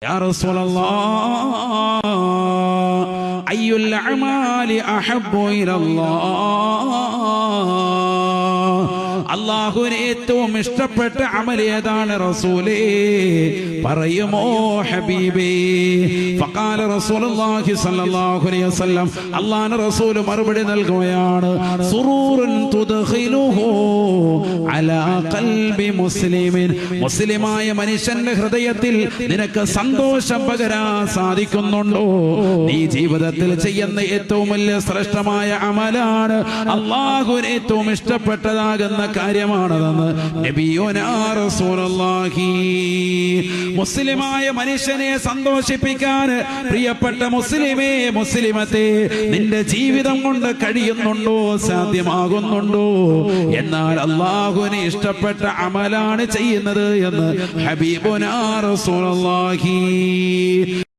യാ റസൂലല്ലാഹ് അയ്യുൽ അഅമാലി അഹബ്ബു ഇലല്ലാഹ്, അല്ലാഹുവിന് ഏറ്റവും ഇഷ്ടപ്പെട്ട അമൽ ഏതാണ് റസൂലേ? പറയുമോ ഹബീബേ? ഫഖാല റസൂലുള്ളാഹി സ്വല്ലല്ലാഹു അലൈഹി വസല്ലം, അല്ലാഹുവിന്റെ റസൂൽ മറുപടി നൽകുകയാണ്, സുറൂറുൻ തുദ്ഖിലുഹു അലാ ഖൽബി മുസ്ലിമിൻ, മുസ്ലിമായ മനുഷ്യന്റെ ഹൃദയത്തിൽ നിനക്ക് സന്തോഷം പകരാൻ സാധിക്കുന്നുണ്ടോ? നീ ജീവിതത്തിൽ ചെയ്യുന്ന ഏറ്റവും വലിയ ശ്രേഷ്ഠമായ അമലാണ്, അല്ലാഹുവിന് ഏറ്റവും ഇഷ്ടപ്പെട്ടതാകുന്ന കാര്യമാണതെന്ന് നബിയുനാ റസൂലുള്ളാഹി. മുസ്ലിമായ മനുഷ്യനെ സന്തോഷിപ്പിക്കാൻ പ്രിയപ്പെട്ട മുസ്ലിമേ, മുസ്ലിമത്തെ, നിന്റെ ജീവിതം കൊണ്ട് കഴിയുന്നുണ്ടോ, സാധ്യമാകുന്നുണ്ടോ? എന്നാൽ അല്ലാഹുവിന് ഇഷ്ടപ്പെട്ട അമലാണ് ചെയ്യുന്നത് എന്ന് ഹബീബുനാ റസൂലുള്ളാഹി.